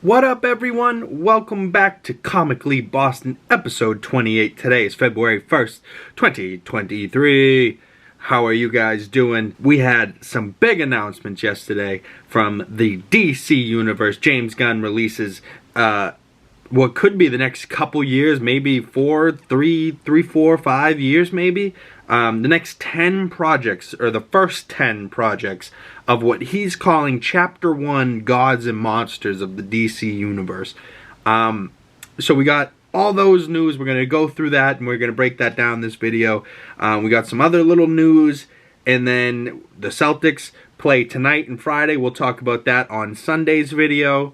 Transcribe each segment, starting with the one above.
What up, everyone? Welcome back to Comically Boston, episode 28. Today is February 1st, 2023. How are you guys doing? We had some big announcements yesterday from the DC universe. James Gunn releases what could be the next couple years, maybe 4, 5 years maybe. The next 10 projects, or the first 10 projects of what he's calling Chapter 1 Gods and Monsters of the DC Universe. So we got all those news. We're going to go through that, and we're going to break that down in this video. We got some other little news, and then the Celtics play tonight and Friday. We'll talk about that on Sunday's video.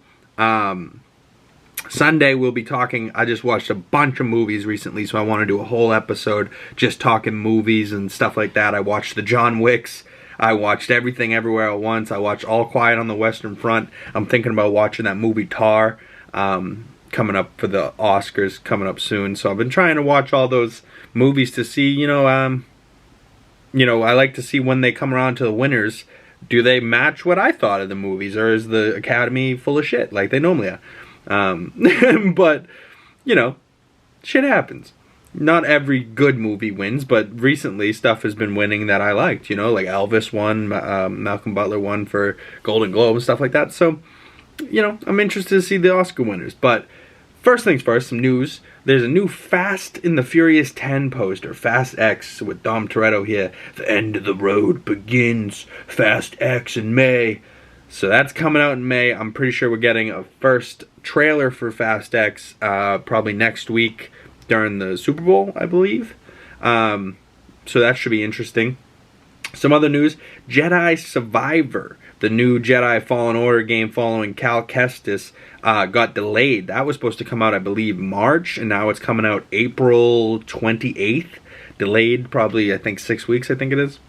Sunday we'll be talking, I just watched a bunch of movies recently, so I want to do a whole episode just talking movies and stuff like that. I watched the John Wicks. I watched Everything Everywhere at Once. I watched All Quiet on the Western Front. I'm thinking about watching that movie Tar, coming up for the Oscars, coming up soon. So I've been trying to watch all those movies to see, I like to see when they come around to the winners, do they match what I thought of the movies, or is the Academy full of shit like they normally are? But, shit happens. Not every good movie wins, but recently stuff has been winning that I liked, like Elvis won, Malcolm Butler won for Golden Globe and stuff like that. So, I'm interested to see the Oscar winners. But first things first, some news. There's a new Fast and the Furious 10 poster, Fast X, with Dom Toretto here. The end of the road begins, Fast X in May. So that's coming out in May. I'm pretty sure we're getting a first trailer for Fast X probably next week during the Super Bowl, I believe. So that should be interesting. Some other news. Jedi Survivor, the new Jedi Fallen Order game following Cal Kestis, got delayed. That was supposed to come out, I believe, March, and now it's coming out April 28th. Delayed probably, I think, 6 weeks, I think it is.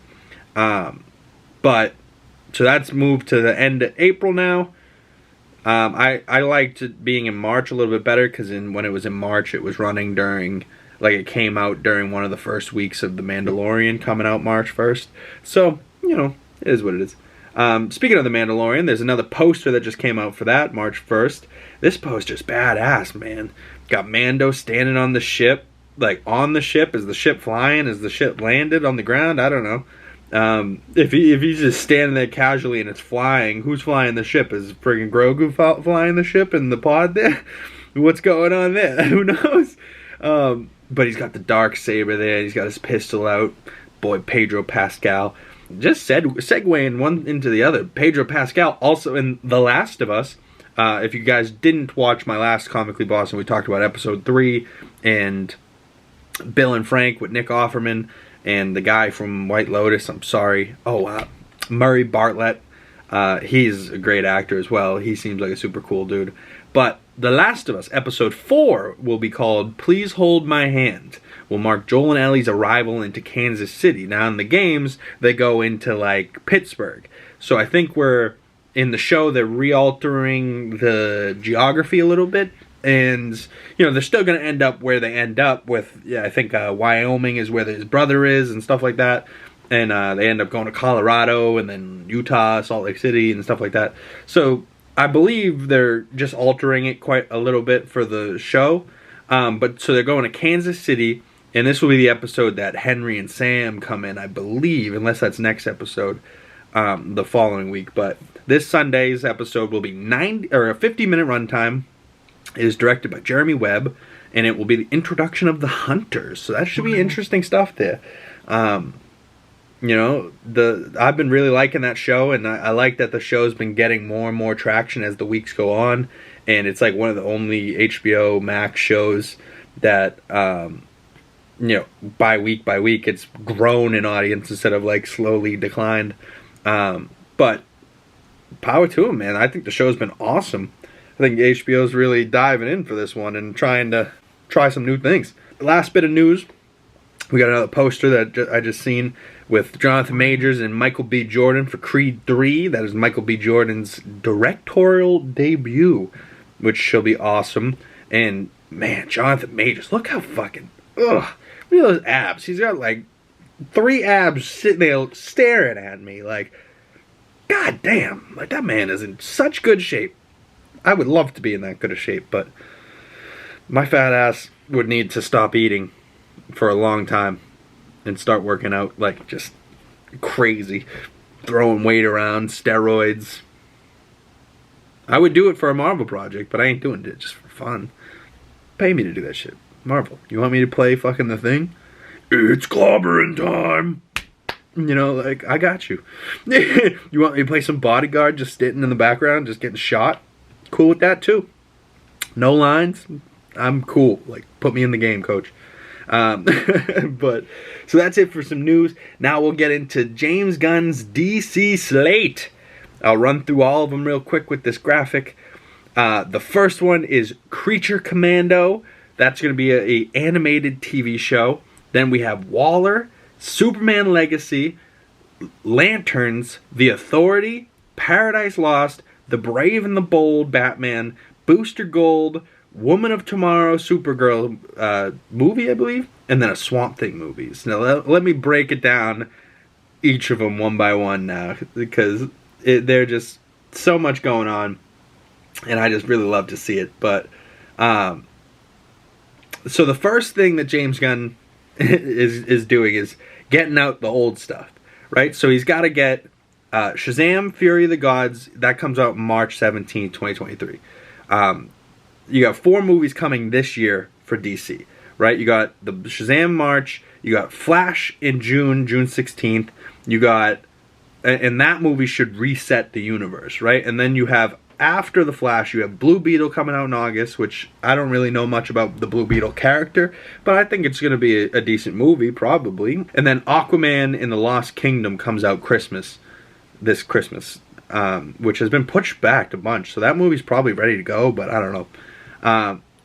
So that's moved to the end of April now. I liked it being in March a little bit better, because when it was in March, it was running during, it came out during one of the first weeks of The Mandalorian, coming out March 1st. So, it is what it is. Speaking of The Mandalorian, there's another poster that just came out for that, March 1st. This poster's badass, man. Got Mando standing on the ship, on the ship. Is the ship flying? Is the ship landed on the ground? I don't know. If he's just standing there casually and it's flying, who's flying the ship? Is friggin' Grogu flying the ship in the pod there? What's going on there? Who knows? But he's got the dark saber there. He's got his pistol out. Boy, Pedro Pascal. Just segueing one into the other. Pedro Pascal also in The Last of Us. If you guys didn't watch my last Comically Boston, we talked about episode 3 and Bill and Frank with Nick Offerman. And the guy from White Lotus, I'm sorry. Murray Bartlett. He's a great actor as well. He seems like a super cool dude. But The Last of Us, episode 4, will be called Please Hold My Hand. Will mark Joel and Ellie's arrival into Kansas City. Now in the games, they go into Pittsburgh. So I think in the show, they're re-altering the geography a little bit. And, they're still going to end up where they end up with, I think Wyoming is where his brother is and stuff like that. And they end up going to Colorado and then Utah, Salt Lake City and stuff like that. So I believe they're just altering it quite a little bit for the show. So they're going to Kansas City, and this will be the episode that Henry and Sam come in, I believe, unless that's next episode, the following week. But this Sunday's episode will be a 50-minute runtime. It is directed by Jeremy Webb, and it will be the introduction of the Hunters. So that should be interesting stuff there. I've been really liking that show, and I like that the show's been getting more and more traction as the weeks go on. And it's one of the only HBO Max shows that, by week by week, it's grown in audience instead of slowly declined. But power to them, man. I think the show's been awesome. I think HBO's really diving in for this one and trying to try some new things. Last bit of news, we got another poster that I just seen with Jonathan Majors and Michael B. Jordan for Creed 3. That is Michael B. Jordan's directorial debut, which shall be awesome. And, man, Jonathan Majors, look how fucking, look at those abs. He's got 3 abs sitting there staring at me. God damn, that man is in such good shape. I would love to be in that good of shape, but my fat ass would need to stop eating for a long time and start working out like just crazy, throwing weight around, steroids. I would do it for a Marvel project, but I ain't doing it just for fun. Pay me to do that shit. Marvel, you want me to play fucking The Thing? It's clobbering time. You know, like, I got you. You want me to play some bodyguard just sitting in the background, just getting shot? Cool with that, too. No lines. I'm cool. Like, put me in the game, coach. But, so that's it for some news. Now we'll get into James Gunn's DC Slate. I'll run through all of them real quick with this graphic. The first one is Creature Commando. That's going to be a animated TV show. Then we have Waller, Superman Legacy, Lanterns, The Authority, Paradise Lost, The Brave and the Bold Batman, Booster Gold, Woman of Tomorrow, Supergirl movie, I believe, and then a Swamp Thing movie. So now let me break it down, each of them one by one now, because they're just so much going on, and I just really love to see it. But so the first thing that James Gunn is doing is getting out the old stuff, right? So he's got to get Shazam! Fury of the Gods. That comes out March 17th, 2023. You got 4 movies coming this year for DC, right? You got the Shazam March. You got Flash in June 16th. You got, and that movie should reset the universe, right? And then you have, after the Flash, you have Blue Beetle coming out in August, which I don't really know much about the Blue Beetle character, but I think it's going to be a decent movie, probably. And then Aquaman in the Lost Kingdom comes out this Christmas, which has been pushed back a bunch. So that movie's probably ready to go, but I don't know.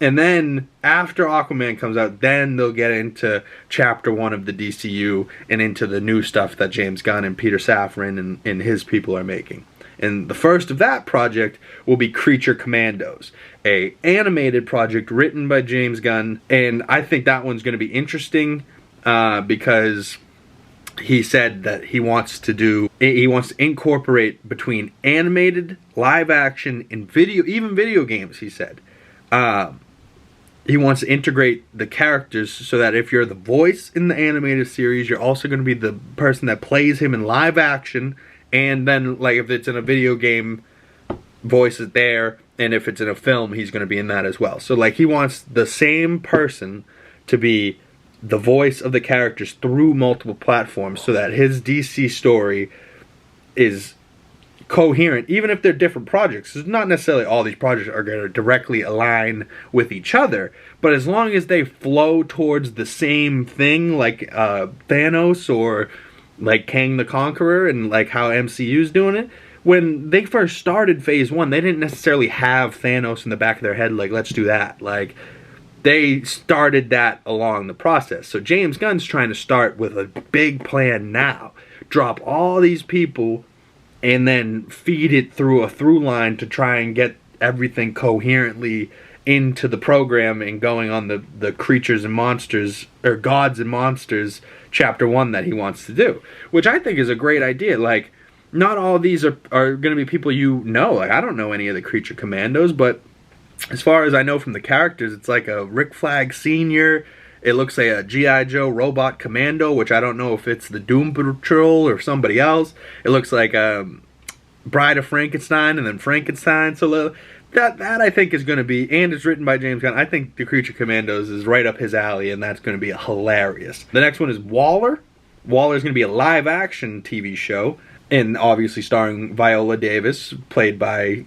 And then after Aquaman comes out, then they'll get into Chapter 1 of the DCU and into the new stuff that James Gunn and Peter Safran and his people are making. And the first of that project will be Creature Commandos, a animated project written by James Gunn. And I think that one's going to be interesting because he said that he wants to incorporate between animated, live action, and even video games, he said. He wants to integrate the characters so that if you're the voice in the animated series, you're also going to be the person that plays him in live action. And then, like, if it's in a video game, voice is there. And if it's in a film, he's going to be in that as well. So, like, he wants the same person to be the voice of the characters through multiple platforms so that his DC story is coherent, even if they're different projects. It's not necessarily all these projects are going to directly align with each other, but as long as they flow towards the same thing, like Thanos or like Kang the Conqueror, and like how MCU's doing it. When they first started Phase 1, they didn't necessarily have Thanos in the back of their head, like, let's do that. Like, they started that along the process. So James Gunn's trying to start with a big plan now. Drop all these people and then feed it through a through line to try and get everything coherently into the program and going on the Creatures and Monsters, or Gods and Monsters Chapter 1 that he wants to do. Which I think is a great idea. Like, not all of these are going to be people you know. Like, I don't know any of the Creature Commandos, but as far as I know from the characters, it's like a Rick Flag Sr., it looks like a G.I. Joe Robot Commando, which I don't know if it's the Doom Patrol or somebody else. It looks like Bride of Frankenstein and then Frankenstein. So that I think is going to be, and it's written by James Gunn. I think the Creature Commandos is right up his alley, and that's going to be hilarious. The next one is Waller. Waller is going to be a live-action TV show, and obviously starring Viola Davis, playing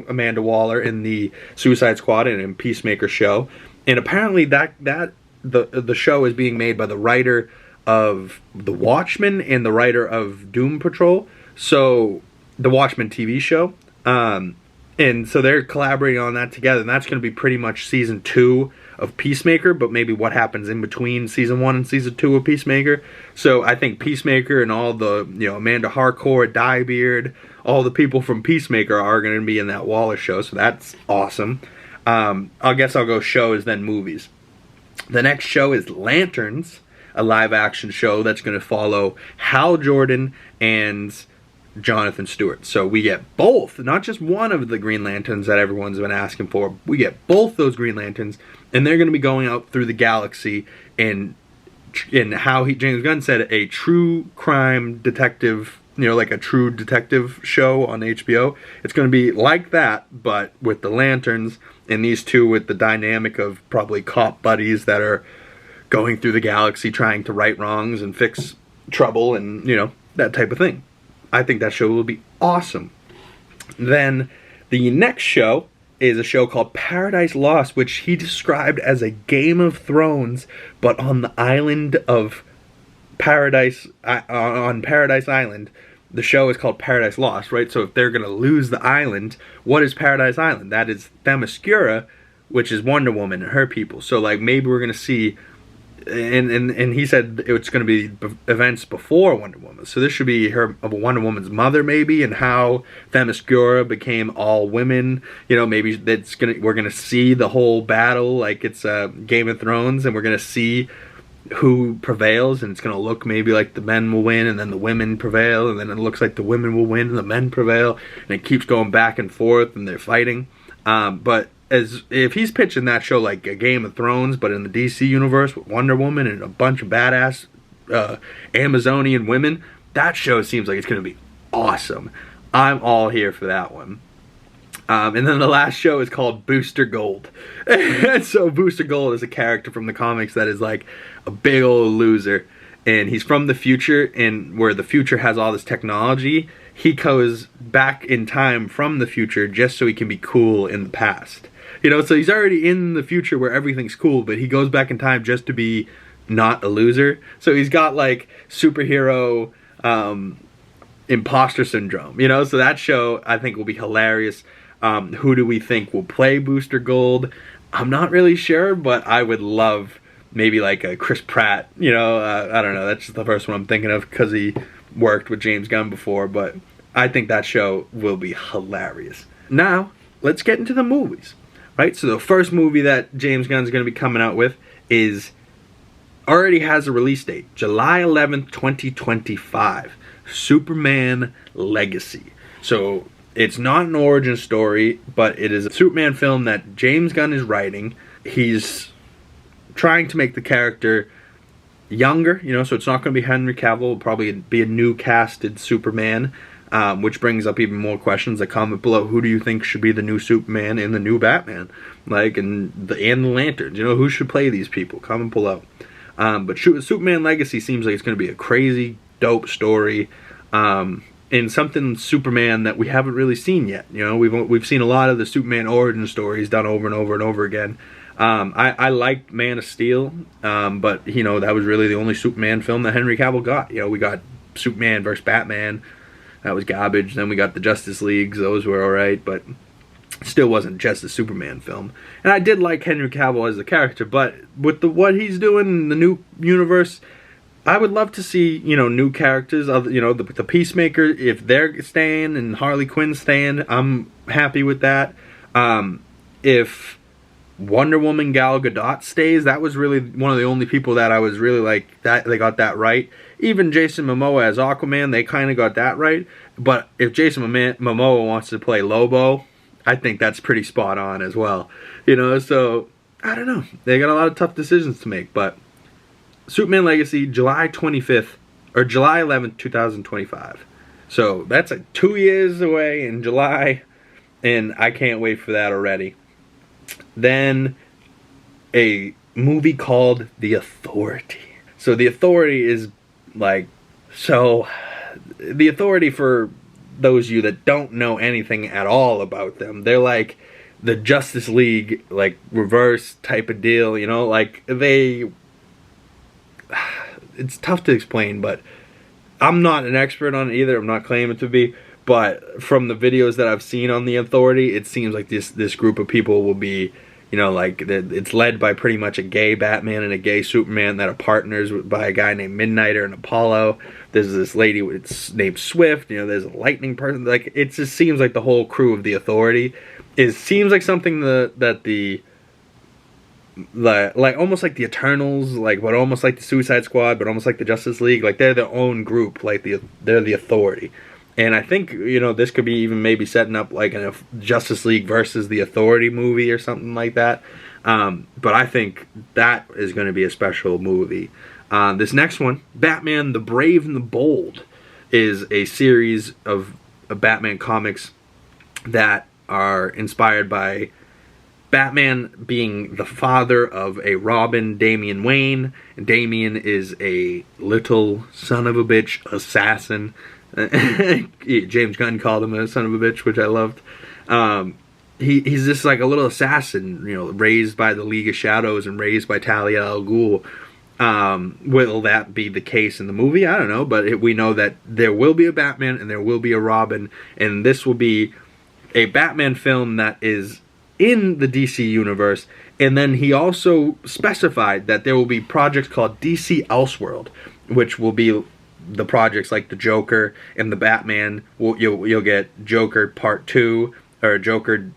Amanda Waller in the Suicide Squad and in Peacemaker show. And apparently the show is being made by the writer of The Watchmen and the writer of Doom Patrol. So, the Watchmen TV show. And so they're collaborating on that together. And that's going to be pretty much Season 2 of Peacemaker, but maybe what happens in between Season 1 and Season 2 of Peacemaker. So I think Peacemaker and all the, Amanda Harcourt, Diebeard, all the people from Peacemaker are going to be in that Waller show. So that's awesome. I guess I'll go shows, then movies. The next show is Lanterns, a live-action show that's going to follow Hal Jordan and Jonathan Stewart. So we get both, not just one of the Green Lanterns that everyone's been asking for. We get both those Green Lanterns, and they're going to be going out through the galaxy in how James Gunn said, a true crime detective, like a true detective show on HBO. It's going to be like that, but with the lanterns, and these two with the dynamic of probably cop buddies that are going through the galaxy trying to right wrongs and fix trouble and, that type of thing. I think that show will be awesome. Then the next show is a show called Paradise Lost, which he described as a Game of Thrones, but on the island of Paradise, on Paradise Island. The show is called Paradise Lost, right? So if they're going to lose the island, what is Paradise Island? That is Themyscira, which is Wonder Woman and her people. So maybe we're going to see, and he said it's going to be events before Wonder Woman. So this should be Wonder Woman's mother, maybe, and how Themyscira became all women. Maybe we're going to see the whole battle like it's Game of Thrones, and we're going to see who prevails, and it's going to look maybe like the men will win, and then the women prevail, and then it looks like the women will win and the men prevail, and it keeps going back and forth, and they're fighting. But if he's pitching that show like a Game of Thrones, but in the DC universe with Wonder Woman and a bunch of badass Amazonian women, that show seems like it's going to be awesome. I'm all here for that one. And then the last show is called Booster Gold. So Booster Gold is a character from the comics that is like a big old loser. And he's from the future, and where the future has all this technology, he goes back in time from the future just so he can be cool in the past. So he's already in the future where everything's cool, but he goes back in time just to be not a loser. So he's got like superhero imposter syndrome, So that show I think will be hilarious. Who do we think will play Booster Gold? I'm not really sure, but I would love maybe like a Chris Pratt. I don't know. That's just the first one I'm thinking of because he worked with James Gunn before, but I think that show will be hilarious. Now, let's get into the movies, right? So the first movie that James Gunn's going to be coming out with already has a release date, July 11th, 2025, Superman Legacy. So it's not an origin story, but it is a Superman film that James Gunn is writing. He's trying to make the character younger, so it's not going to be Henry Cavill. It'll probably be a new casted Superman, which brings up even more questions. Like, comment below, who do you think should be the new Superman and the new Batman? And the Lanterns, who should play these people? Comment below. But Superman Legacy seems like it's going to be a crazy, dope story. In something Superman that we haven't really seen yet. We've seen a lot of the Superman origin stories done over and over and over again. I liked Man of Steel, but that was really the only Superman film that Henry Cavill got. We got Superman vs. Batman, that was garbage. Then we got the Justice Leagues, those were alright, but still wasn't just a Superman film. And I did like Henry Cavill as a character, but with what he's doing in the new universe, I would love to see, new characters, the Peacemaker, if they're staying and Harley Quinn staying, I'm happy with that. If Wonder Woman Gal Gadot stays, that was really one of the only people that I was really like, that they got that right. Even Jason Momoa as Aquaman, they kind of got that right. But if Jason Momoa wants to play Lobo, I think that's pretty spot on as well. So, I don't know. They got a lot of tough decisions to make, but Superman Legacy, July 25th, or July 11th, 2025. So that's like 2 years away in July, and I can't wait for that already. Then a movie called The Authority. So The Authority is The Authority, for those of you that don't know anything at all about them, they're like the Justice League, like reverse type of deal, it's tough to explain, but I'm not an expert on it either. I'm not claiming to be, but from the videos that I've seen on The Authority, it seems like this group of people will be, it's led by pretty much a gay Batman and a gay Superman that are partners by a guy named Midnighter and Apollo. There's this lady named Swift. There's a lightning person. Like, it just seems like the whole crew of The Authority seems like something that the almost like the Eternals, but almost like the Suicide Squad, but almost like the Justice League. Like, they're their own group. They're the Authority. And I think, this could be even maybe setting up like a Justice League versus the Authority movie or something like that. But I think that is going to be a special movie. This next one, Batman the Brave and the Bold, is a series of Batman comics that are inspired by Batman being the father of a Robin, Damian Wayne. And Damian is a little son of a bitch assassin. James Gunn called him a son of a bitch, which I loved. He's just like a little assassin, raised by the League of Shadows and raised by Talia al Ghul. Will that be the case in the movie? I don't know, but we know that there will be a Batman and there will be a Robin, and this will be a Batman film that is in the DC universe. And then he also specified that there will be projects called DC ELSEWORLD, which will be the projects like the Joker and the Batman. You'll get Joker Part 2, or Joker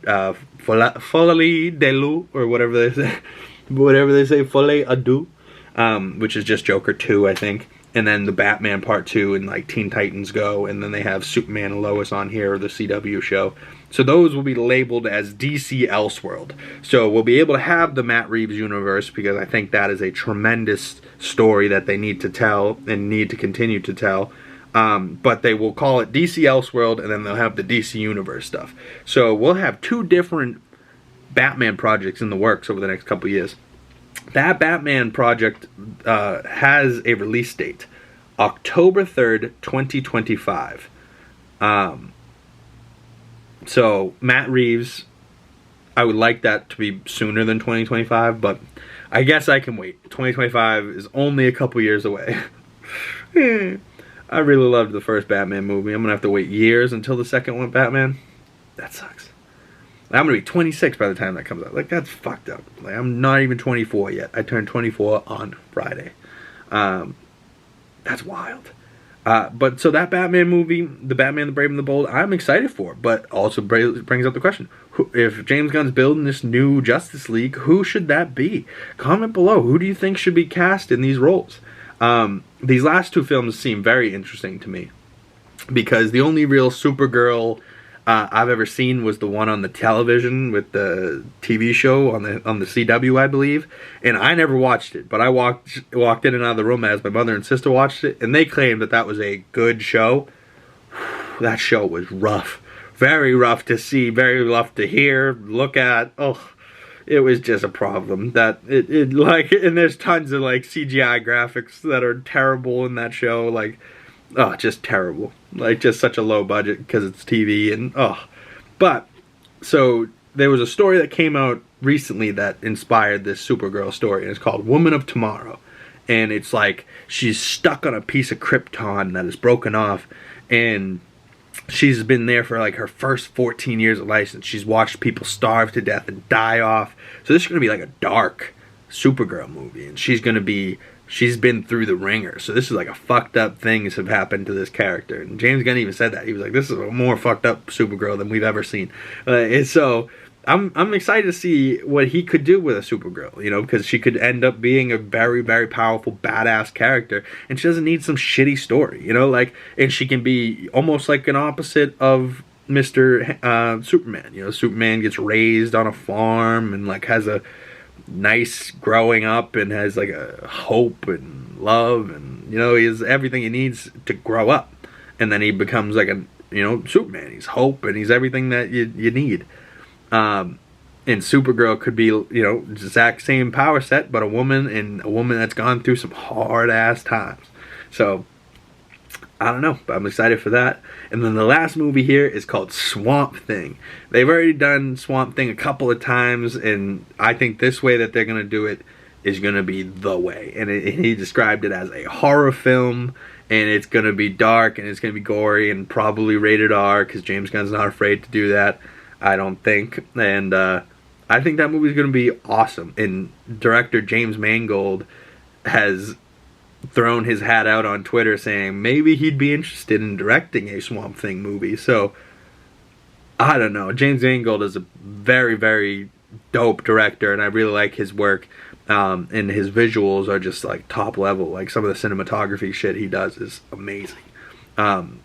Folie de Lou, or whatever they say, Folie à Deux, which is just Joker 2, I think. And then the Batman Part 2 and like Teen Titans Go, and then they have Superman and Lois on here, the CW show. So those will be labeled as DC ELSEWORLD. So we'll be able to have the Matt Reeves universe, because I think that is a tremendous story that they need to tell and need to continue to tell. But they will call it DC ELSEWORLD, and then they'll have the DC Universe stuff. So we'll have 2 different Batman projects in the works over the next couple years. That Batman project has a release date, October 3rd, 2025. So Matt Reeves, I would like that to be sooner than 2025, but I guess I can wait. 2025 is only a couple years away. I really loved the first Batman movie. I'm going to have to wait years until the second one, Batman. That sucks. I'm going to be 26 by the time that comes out. Like, that's fucked up. Like, I'm not even 24 yet. I turned 24 on Friday. That's wild. But so that Batman movie, the Batman the Brave and the Bold, I'm excited for. But also brings up the question, if James Gunn's building this new Justice League, who should that be? Comment below. Who do you think should be cast in these roles? These last 2 films seem very interesting to me, because the only real Supergirl I've ever seen was the one on the television with the TV show on the CW, I believe, and I never watched it. But I walked in and out of the room as my mother and sister watched it, and they claimed that was a good show. That show was rough, very rough to see, very rough to hear, look at. Oh, it was just a problem. That it like, and there's tons of like CGI graphics that are terrible in that show, like. Oh, just terrible. Like, just such a low budget because it's TV and, oh. But, so, there was a story that came out recently that inspired this Supergirl story, and it's called Woman of Tomorrow. And it's like, she's stuck on a piece of Krypton that is broken off, and she's been there for, like, her first 14 years of life, and she's watched people starve to death and die off. So this is going to be like a dark Supergirl movie, and she's been through the ringer. So this is like a fucked up things have happened to this character. And James Gunn even said that. He was like, this is a more fucked up Supergirl than we've ever seen. And so I'm excited to see what he could do with a Supergirl, because she could end up being a very, very powerful, badass character. And she doesn't need some shitty story, and she can be almost like an opposite of Mr. Superman. Superman gets raised on a farm and like has a nice growing up and has like a hope and love, and he has everything he needs to grow up, and then he becomes like a Superman. He's hope and he's everything that you need. And Supergirl could be exact same power set, but a woman that's gone through some hard ass times. So I don't know, but I'm excited for that. And then the last movie here is called Swamp Thing. They've already done Swamp Thing a couple of times, and I think this way that they're going to do it is going to be the way. And he described it as a horror film, and it's going to be dark, and it's going to be gory, and probably rated R, because James Gunn's not afraid to do that, I don't think. And I think that movie's going to be awesome. And director James Mangold has thrown his hat out on Twitter saying maybe he'd be interested in directing a Swamp Thing movie. So I don't know. James Mangold is a very, very dope director, and I really like his work. And his visuals are just like top level. Like some of the cinematography shit he does is amazing.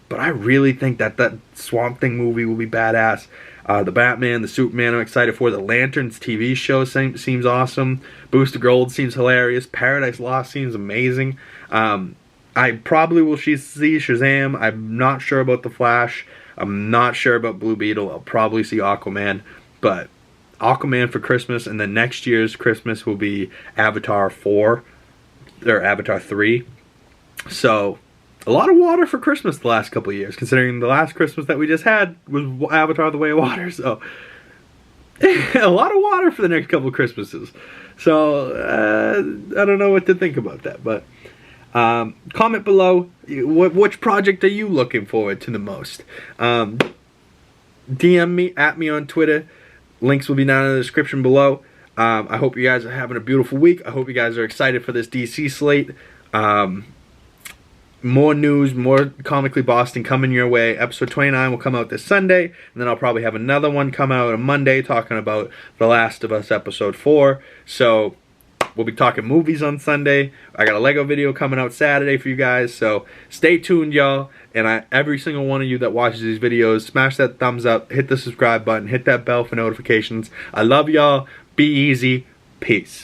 But I really think that Swamp Thing movie will be badass. The Batman, the Superman I'm excited for. The Lanterns TV show seems awesome. Booster Gold seems hilarious. Paradise Lost seems amazing. I probably will see Shazam. I'm not sure about The Flash. I'm not sure about Blue Beetle. I'll probably see Aquaman. But Aquaman for Christmas, and then next year's Christmas will be Avatar 4. Or Avatar 3. So, a lot of water for Christmas the last couple of years, considering the last Christmas that we just had was Avatar The Way of Water. So, a lot of water for the next couple of Christmases. So, I don't know what to think about that. But, comment below, which project are you looking forward to the most? DM me, at me on Twitter. Links will be down in the description below. I hope you guys are having a beautiful week. I hope you guys are excited for this DC slate. More news, more Comically Boston coming your way. Episode 29 will come out this Sunday, and then I'll probably have another one come out on Monday talking about The Last of Us Episode 4. So, we'll be talking movies on Sunday. I got a Lego video coming out Saturday for you guys, so stay tuned, y'all. And every single one of you that watches these videos, smash that thumbs up, hit the subscribe button, hit that bell for notifications. I love y'all. Be easy. Peace.